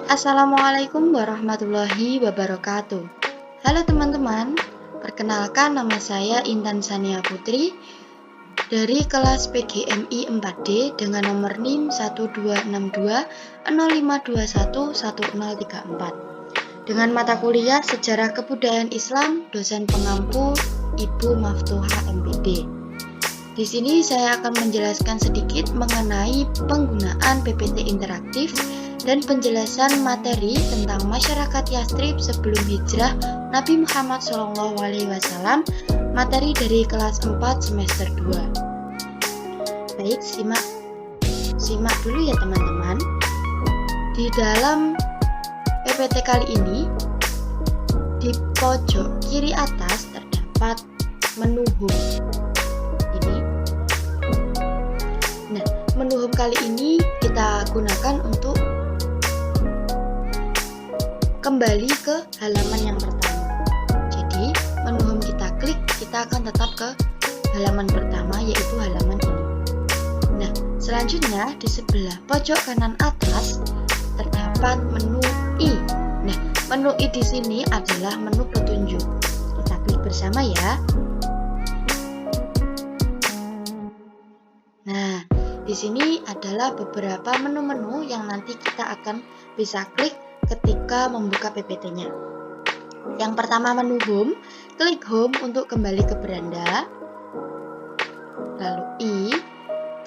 Assalamualaikum warahmatullahi wabarakatuh. Halo teman-teman, perkenalkan nama saya Intan Sania Putri dari kelas PGMI 4D dengan nomor NIM 126205211034 dengan mata kuliah Sejarah Kebudayaan Islam, dosen pengampu Ibu Maftuha MPD. Di sini saya akan menjelaskan sedikit mengenai penggunaan PPT interaktif dan penjelasan materi tentang masyarakat Yathrib sebelum hijrah Nabi Muhammad SAW, materi dari kelas 4 semester 2. Baik, simak dulu ya teman-teman. Di dalam PPT kali ini, di pojok kiri atas terdapat menu home. Nah, menu home kali ini kita gunakan untuk kembali ke halaman yang pertama. Jadi, menu home kita klik, kita akan tetap ke halaman pertama, yaitu halaman ini. Nah, selanjutnya di sebelah pojok kanan atas terdapat menu I. Nah, menu I di sini adalah menu petunjuk. Kita klik bersama ya. Nah, di sini adalah beberapa menu-menu yang nanti kita akan bisa klik ketika membuka PPT-nya. Yang pertama menu home, klik home untuk kembali ke beranda. Lalu I,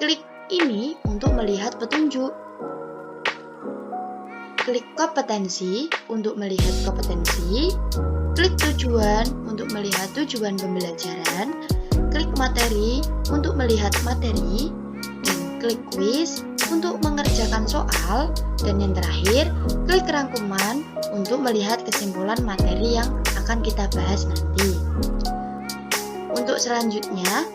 klik ini untuk melihat petunjuk. Klik kompetensi untuk melihat kompetensi. Klik tujuan untuk melihat tujuan pembelajaran. Klik materi untuk melihat materi. Dan klik quiz untuk mengerjakan soal, dan yang terakhir, klik rangkuman untuk melihat kesimpulan materi yang akan kita bahas nanti. Untuk selanjutnya,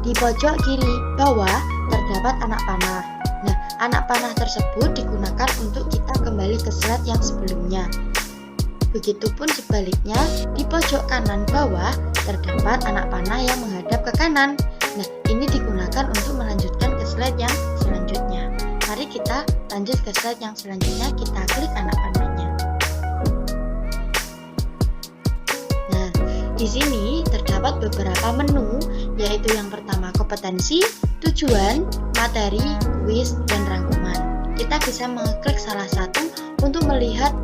di pojok kiri bawah terdapat anak panah. Nah, anak panah tersebut digunakan untuk kita kembali ke slide yang sebelumnya. Begitupun sebaliknya, di pojok kanan bawah terdapat anak panah yang menghadap ke kanan. Nah, ini digunakan untuk melanjutkan ke slide yang selanjutnya. Mari kita lanjut ke slide yang selanjutnya, kita klik anak panahnya. Nah, di sini terdapat beberapa menu, yaitu yang pertama kompetensi, tujuan, materi, quiz, dan rangkuman. Kita bisa mengklik salah satu untuk melihat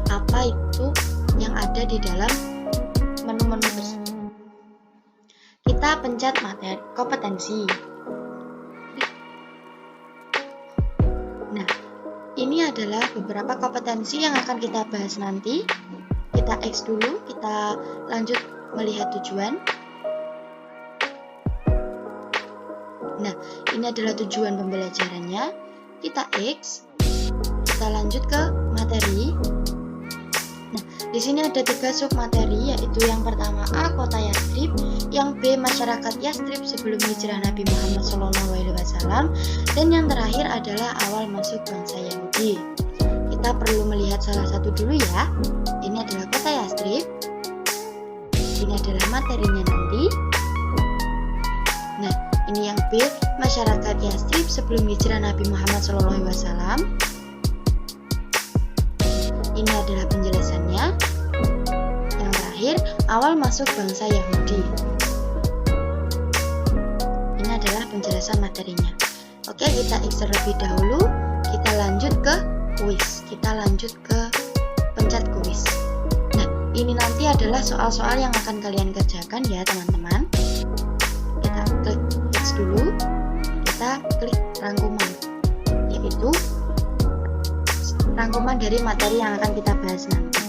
apa itu yang ada di dalam menu-menu tersebut. Kita pencet materi kompetensi. Nah, ini adalah beberapa kompetensi yang akan kita bahas nanti. Kita X dulu, kita lanjut melihat tujuan. Nah, ini adalah tujuan pembelajarannya. Kita X, kita lanjut ke materi. Nah, di sini ada 3 submateri, yaitu yang pertama A, kota Yathrib, yang B, masyarakat Yathrib sebelum hijrah Nabi Muhammad SAW, dan yang terakhir adalah awal masuk bangsa Yahudi. Kita perlu melihat salah satu dulu ya. Ini adalah kota Yathrib. Ini adalah materinya nanti. Nah, ini yang B, masyarakat Yathrib sebelum hijrah Nabi Muhammad SAW. Ini adalah penjelasannya. Yang terakhir, awal masuk bangsa Yahudi. Ini adalah penjelasan materinya. Oke, kita X terlebih dahulu. Kita lanjut ke quiz. Kita lanjut ke pencet quiz. Nah, ini nanti adalah soal-soal yang akan kalian kerjakan ya teman-teman. Kita klik X dulu. Kita klik rangkuman, yaitu rangkuman dari materi yang akan kita bahas nanti.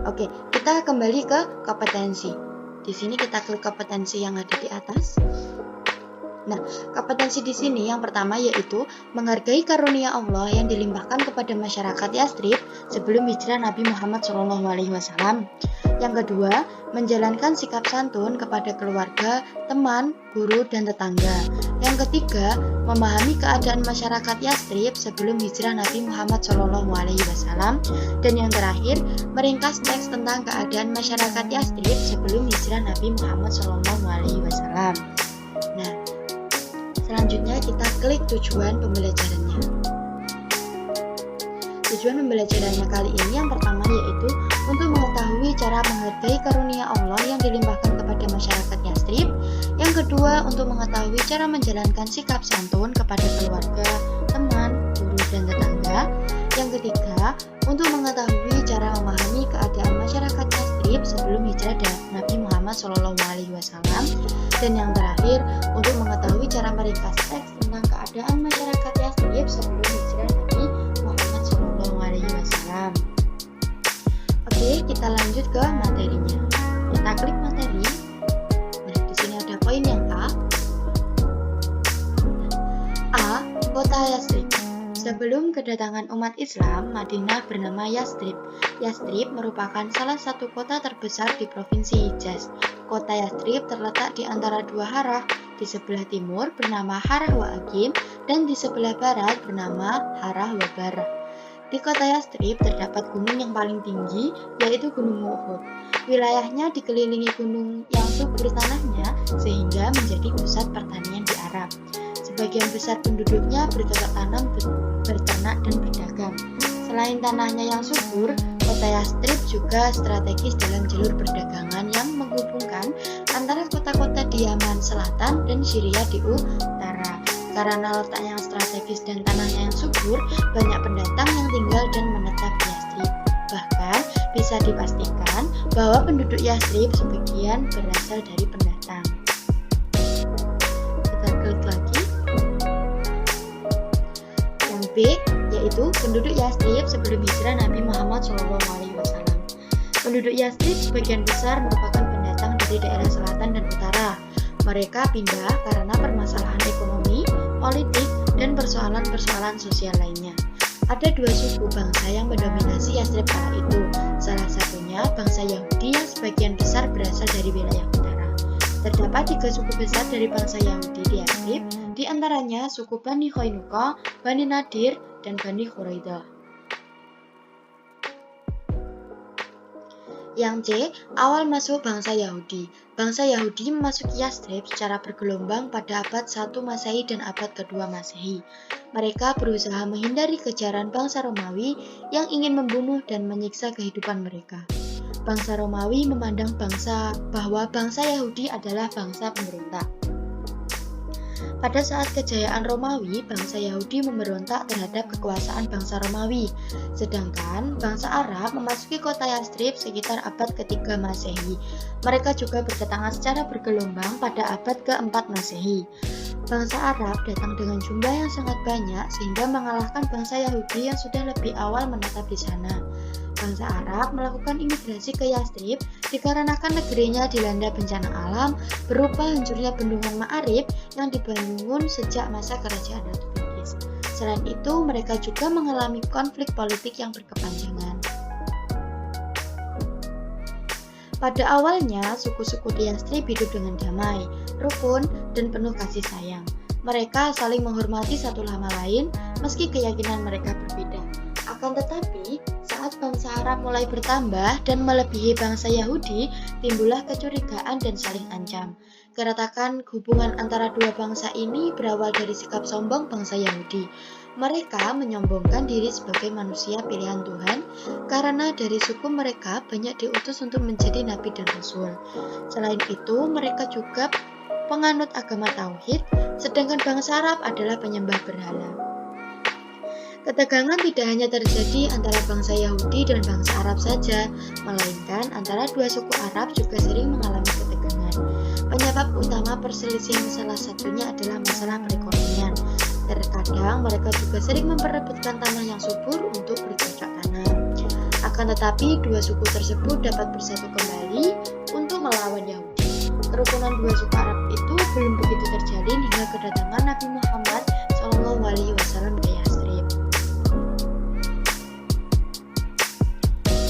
Oke, kita kembali ke kompetensi. Di sini kita klik kompetensi yang ada di atas. Nah, kompetensi di sini yang pertama yaitu menghargai karunia Allah yang dilimpahkan kepada masyarakat Yathrib sebelum hijrah Nabi Muhammad SAW. Yang kedua, menjalankan sikap santun kepada keluarga, teman, guru, dan tetangga. Yang ketiga, memahami keadaan masyarakat Yathrib sebelum hijrah Nabi Muhammad SAW. Dan yang terakhir, meringkas teks tentang keadaan masyarakat Yathrib sebelum hijrah Nabi Muhammad SAW. Nah, selanjutnya kita klik tujuan pembelajarannya. Tujuan pembelajarannya kali ini yang pertama yaitu untuk mengetahui cara menghargai karunia Allah yang dilimpahkan kepada masyarakat Yathrib. Yang kedua, untuk mengetahui cara menjalankan sikap santun kepada keluarga, teman, guru, dan tetangga. Yang ketiga, untuk mengetahui cara memahami keadaan masyarakat Yathrib sebelum hijrah dari Nabi Muhammad SAW. Dan yang terakhir, untuk mengetahui cara meringkas teks tentang keadaan masyarakat Yathrib sebelum hijrah Nabi Muhammad SAW. Oke, kita lanjut ke materinya. Kita klik materi. Nah, di sini ada poin yang A. Kota Yathrib. Sebelum kedatangan umat Islam, Madinah bernama Yathrib. Yathrib merupakan salah satu kota terbesar di Provinsi Hijaz. Kota Yathrib terletak di antara dua harah, di sebelah timur bernama Harah Wa'agim dan di sebelah barat bernama Harah Wabarah. Di kota Yathrib terdapat gunung yang paling tinggi, yaitu Gunung Uhud. Wilayahnya dikelilingi gunung yang subur tanahnya, sehingga menjadi pusat pertanian di Arab. Sebagian besar penduduknya bercocok tanam, berternak, dan berdagang. Selain tanahnya yang subur, kota Yathrib juga strategis dalam jalur perdagangan yang menghubungkan antara kota-kota di Yaman Selatan dan Syria di utara. Karena letaknya yang strategis dan tanahnya yang subur, banyak pendatang yang tinggal dan menetap di Yathrib. Bahkan bisa dipastikan bahwa penduduk Yathrib sebagian berasal dari pendatang. Kita klik lagi. Yang B, yaitu penduduk Yathrib sebelum hijrah Nabi Muhammad SAW. Penduduk Yathrib sebagian besar merupakan pendatang dari daerah selatan dan utara. Mereka pindah karena permasalahan ekonomi, politik, dan persoalan-persoalan sosial lainnya. Ada dua suku bangsa yang mendominasi Yathrib kala itu. Salah satunya bangsa Yahudi yang sebagian besar berasal dari wilayah utara. Terdapat 3 suku besar dari bangsa Yahudi di Yathrib, di antaranya suku Bani Qainuqa, Bani Nadir, dan Bani Quraidah. Yang C, awal masuk bangsa Yahudi. Bangsa Yahudi memasuki Yathrib secara bergelombang pada abad 1 Masehi dan abad kedua Masehi. Mereka berusaha menghindari kejaran bangsa Romawi yang ingin membunuh dan menyiksa kehidupan mereka. Bangsa Romawi memandang bahwa bangsa Yahudi adalah bangsa pemberontak. Pada saat kejayaan Romawi, bangsa Yahudi memberontak terhadap kekuasaan bangsa Romawi. Sedangkan bangsa Arab memasuki kota Yathrib sekitar abad ketiga Masehi. Mereka juga berdatangan secara bergelombang pada abad keempat Masehi. Bangsa Arab datang dengan jumlah yang sangat banyak sehingga mengalahkan bangsa Yahudi yang sudah lebih awal menetap di sana. Bangsa Arab melakukan imigrasi ke Yathrib dikarenakan negerinya dilanda bencana alam berupa hancurnya bendungan Ma'arib yang dibangun sejak masa kerajaan Ratu Bilqis. Selain itu, mereka juga mengalami konflik politik yang berkepanjangan. Pada awalnya, suku-suku di Yathrib hidup dengan damai, rukun, dan penuh kasih sayang. Mereka saling menghormati satu sama lain meski keyakinan mereka berbeda. Akan tetapi, saat bangsa Arab mulai bertambah dan melebihi bangsa Yahudi, timbullah kecurigaan dan saling ancam. Keretakan hubungan antara dua bangsa ini berawal dari sikap sombong bangsa Yahudi. Mereka menyombongkan diri sebagai manusia pilihan Tuhan karena dari suku mereka banyak diutus untuk menjadi nabi dan rasul. Selain itu, mereka juga penganut agama tauhid, sedangkan bangsa Arab adalah penyembah berhala. Ketegangan tidak hanya terjadi antara bangsa Yahudi dan bangsa Arab saja, melainkan antara dua suku Arab juga sering mengalami ketegangan. Penyebab utama perselisihan salah satunya adalah masalah perekonomian. Terkadang mereka juga sering memperebutkan tanah yang subur untuk bercocok tanam. Akan tetapi, dua suku tersebut dapat bersatu kembali untuk melawan Yahudi. Kerukunan dua suku Arab itu belum begitu terjalin hingga kedatangan Nabi Muhammad SAW ke Yathrib.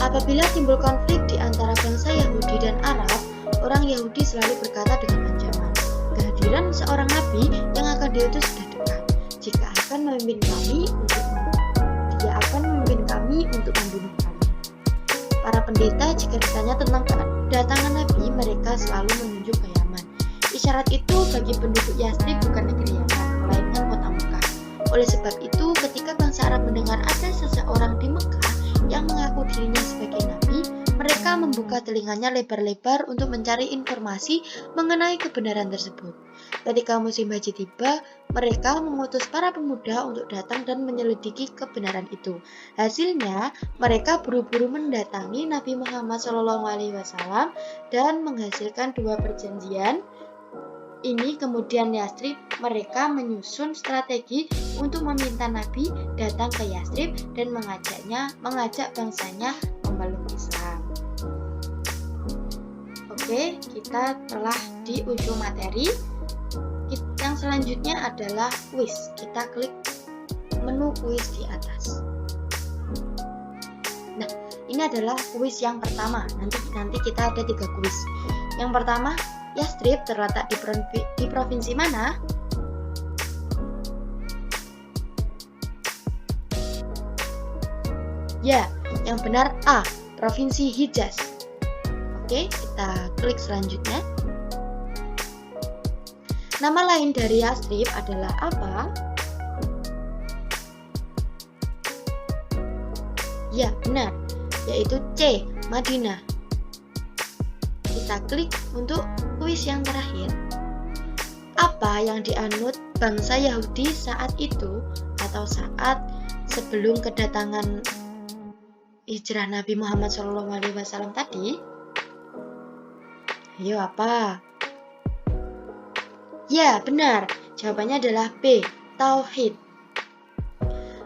Apabila timbul konflik di antara bangsa Yahudi dan Arab, orang Yahudi selalu berkata dengan ancaman, kehadiran seorang nabi yang akan diutus sudah dekat. Dia akan memimpin kami untuk membunuh kalian. Para pendeta jika ditanya tentang kedatangan nabi, mereka selalu menunjuk ke Yaman. Isyarat itu bagi penduduk Yathrib bukan negeri Yaman, melainkan kota Mekah. Oleh sebab itu, ketika bangsa Arab mendengar ada seseorang di Mekah yang mengaku dirinya sebagai nabi, mereka membuka telinganya lebar-lebar untuk mencari informasi mengenai kebenaran tersebut. Ketika musim haji tiba, mereka mengutus para pemuda untuk datang dan menyelidiki kebenaran itu. Hasilnya, mereka buru-buru mendatangi Nabi Muhammad SAW dan menghasilkan 2 perjanjian. Ini kemudian Yastrib, mereka menyusun strategi untuk meminta Nabi datang ke Yastrib dan mengajak bangsanya memeluk Islam. Oke, kita telah di ujung materi. Yang selanjutnya adalah kuis. Kita klik menu kuis di atas. Nah, ini adalah kuis yang pertama. Nanti kita ada 3 kuis. Yang pertama, Yastrib terletak di provinsi mana? Ya, yang benar A, Provinsi Hijaz. Oke, kita klik selanjutnya. Nama lain dari Yastrib adalah apa? Ya, benar, yaitu C, Madinah. Kita klik untuk kuis yang terakhir. Apa yang dianut bangsa Yahudi saat itu atau saat sebelum kedatangan hijrah Nabi Muhammad SAW tadi? Ayo, apa? Ya, benar. Jawabannya adalah B, Tauhid.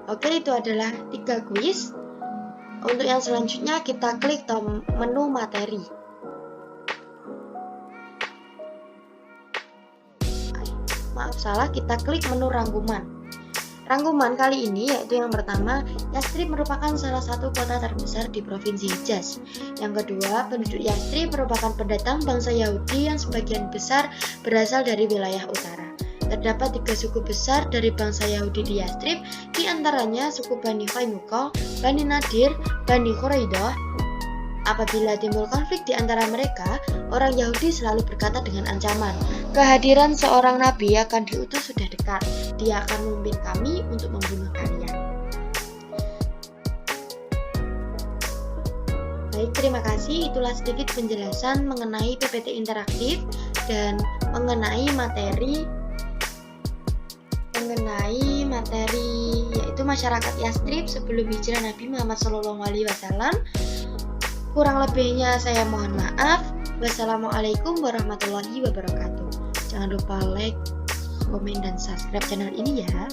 Oke, itu adalah 3 kuis. Untuk yang selanjutnya kita klik menu materi. Maaf salah, kita klik menu rangkuman. Rangkuman kali ini yaitu yang pertama, Yastrib merupakan salah satu kota terbesar di Provinsi Hijaz. Yang kedua, penduduk Yastrib merupakan pendatang bangsa Yahudi yang sebagian besar berasal dari wilayah utara. Terdapat 3 suku besar dari bangsa Yahudi di Yastrib, di antaranya suku Bani Qainuqa, Bani Nadir, Bani Quraidah. Apabila timbul konflik di antara mereka, orang Yahudi selalu berkata dengan ancaman, kehadiran seorang nabi akan diutus sudah dekat. Dia akan memimpin kami untuk membunuh kalian. Baik, terima kasih. Itulah sedikit penjelasan mengenai PPT interaktif dan mengenai materi yaitu masyarakat Yastrib sebelum hijrah Nabi Muhammad SAW. Kurang lebihnya saya mohon maaf. Wassalamualaikum warahmatullahi wabarakatuh. Jangan lupa like, komen, dan subscribe channel ini ya.